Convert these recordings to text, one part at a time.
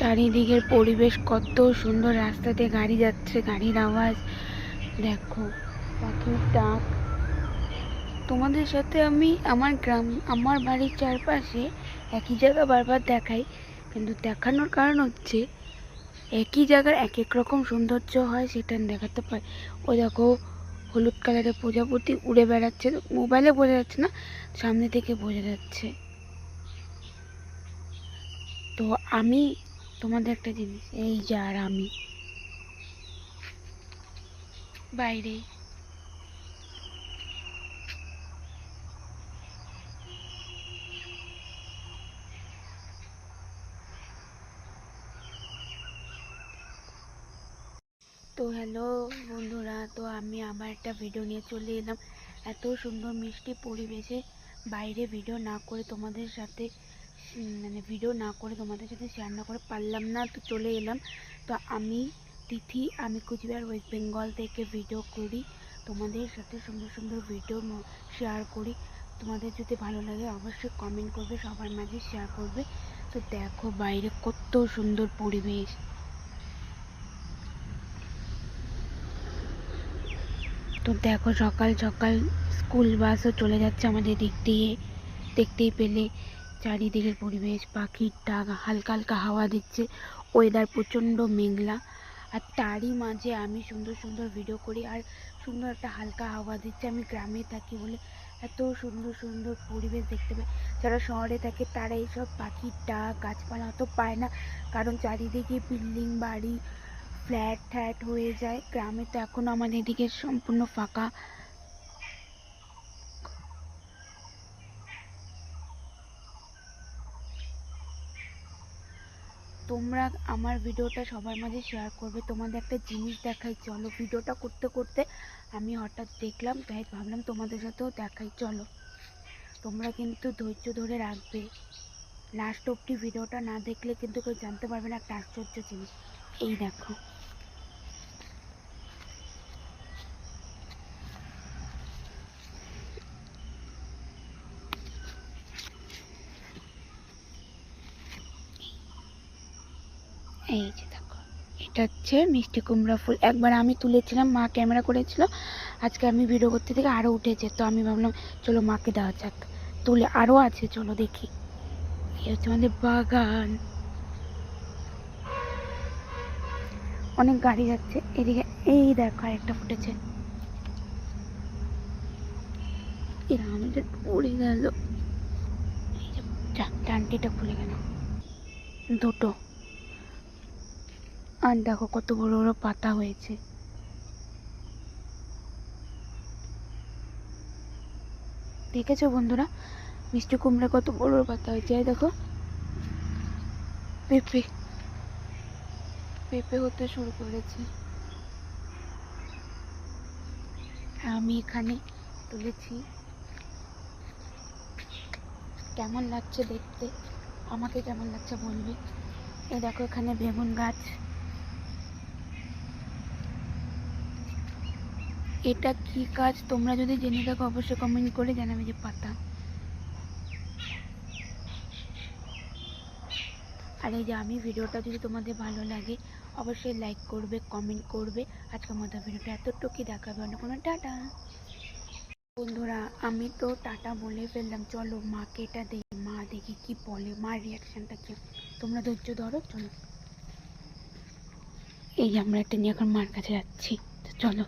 চারিদিকের পরিবেশ কত সুন্দর, রাস্তাতে গাড়ি যাচ্ছে, গাড়ির আওয়াজ দেখো, পাখির ডাক। তোমাদের সাথে আমি আমার বাড়ির চারপাশে একই জায়গা বারবার দেখাই, কিন্তু দেখানোর কারণ হচ্ছে একই জায়গার এক এক রকম সৌন্দর্য হয়, সেটা দেখাতে পারি। ওই দেখো হলুদ কালারের প্রজাপতি উড়ে বেড়াচ্ছে, মোবাইলে বোঝা যাচ্ছে না, সামনে থেকে বোঝা যাচ্ছে। তো আমি তোমাদের একটা জিনিস, এই যে আর আমি বাইরে তো হ্যালো বন্ধুরা, তো আমি আবার একটা ভিডিও নিয়ে চলে এলাম। এত সুন্দর মিষ্টি পরিবেশে বাইরে ভিডিও না করে তোমাদের সাথে শেয়ার না করে পারলাম না, তো চলে এলাম। তো আমি তিথি, আমি কুচবিহার ওয়েস্ট বেঙ্গল থেকে ভিডিও করি, তোমাদের সাথে সুন্দর সুন্দর ভিডিও শেয়ার করি। তোমাদের যদি ভালো লাগে অবশ্যই কমেন্ট করবে, সবার মাঝে শেয়ার করবে। তো দেখো বাইরে কত সুন্দর পরিবেশ। তো দেখো সকাল সকাল স্কুল বাসও চলে যাচ্ছে আমাদের দিক দিয়ে, দেখতেই পেলে চারিদিকের পরিবেশ, পাখির ডাক, হালকা হালকা হাওয়া দিচ্ছে, ওয়েদার প্রচণ্ড মেঘলা, আর তারই মাঝে আমি সুন্দর সুন্দর ভিডিও করি, আর সুন্দর একটা হালকা হাওয়া দিচ্ছে। আমি গ্রামে থাকি বলে এত সুন্দর সুন্দর পরিবেশ দেখতে পাই। যারা শহরে থাকে তারা এইসব পাখির ডাক, গাছপালা অত পায় না, কারণ চারিদিকে বিল্ডিং বাড়ি, ফ্ল্যাট ট্যাট হয়ে যায়। গ্রামে তো এখন আমাদের এদিকে সম্পূর্ণ ফাঁকা। তোমরা আমার ভিডিওটা সবার মাঝে শেয়ার করবে। তোমাদের একটা জিনিস দেখাই, চলো। ভিডিওটা করতে করতে আমি হঠাৎ দেখলাম, তাই ভাবলাম তোমাদের সাথেও দেখাই, চলো। তোমরা কিন্তু ধৈর্য ধরে রাখবে, লাস্ট অবধি ভিডিওটা না দেখলে কিন্তু কেউ জানতে পারবে না একটা আশ্চর্য জিনিস। এই দেখো, এই যে দেখো, এটা হচ্ছে মিষ্টি কুমড়া ফুল। একবার আমি তুলেছিলাম, মা ক্যামেরা করেছিল, আজকে আমি ভিডিও করতে থেকে আরও উঠেছে, তো আমি ভাবলাম চলো মাকে দেওয়া যাক, তুলে আরও আছে, চলো দেখি। এই হচ্ছে আমাদের বাগান, অনেক গাড়ি যাচ্ছে এদিকে। এই দেখো আরেকটা ফুটেছে, এরা আমাদের পড়ে গেল, এই যে ডান্টিটা খুলে গেল, দুটো। আর দেখো কত বড় বড় পাতা হয়েছে। দেখেছো বন্ধুরা, মিষ্টি কুমড়া কত বড় বড় পাতা হয়েছে। এই দেখো পেঁপে, পেঁপে হতে শুরু করেছে। আমি এখানে তুলেছি, কেমন লাগছে দেখতে, আমাকে কেমন লাগছে বলবে। এই দেখো এখানে বেগুন গাছ, এটা কি গাছ তোমরা যদি জেনে থাকো অবশ্যই কমেন্ট করে জানাবে। যে পাতা, আর এই যে আমি ভিডিওটা যদি তোমাদের ভালো লাগে অবশ্যই লাইক করবে, কমেন্ট করবে। আজকের মতো ভিডিওটা এতটুকুই, দেখাবে অন্য কোনো। টাটা বন্ধুরা, আমি তো টাটা বলে ফেললাম, চলো মাকে এটা দেখি, মা দেখি কি বলে, মার রিয়াকশানটা কি। তোমরা ধৈর্য ধরো, চলো। এই যে আমরা একটা নিয়ে এখন মার কাছে যাচ্ছি, চলো।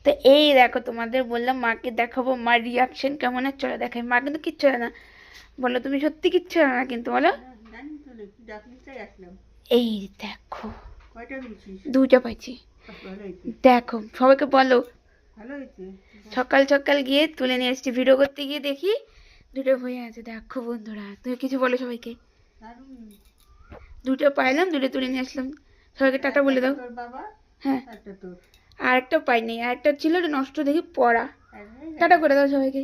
তো এই দেখো, তোমাদের বললাম মাকে দেখাবো, মার রিয়াকশন কেমন হয়, চলো দেখাই। মা কিন্তু কিচ্ছু হয় না, বলো তুমি সত্যি কিচ্ছু হয় না কিন্তু, বলো। এই দেখো, দুইটা পাইছি, দেখো সবাইকে বলো। সকাল সকাল গিয়ে তুলে নিয়ে এসছি, ভিডিও করতে গিয়ে দেখি দুটো হয়ে আছে। দেখো বন্ধুরা, তুমি কিছু বলো সবাইকে। দুটো পাইলাম, দুটো তুলে নিয়ে আসলাম, সবাইকে টাটা বলে দাও। হ্যাঁ, আর একটা পাইনি, আর একটা ছিল নষ্ট দেখি পড়া। টাটা করে দাও সবাইকে।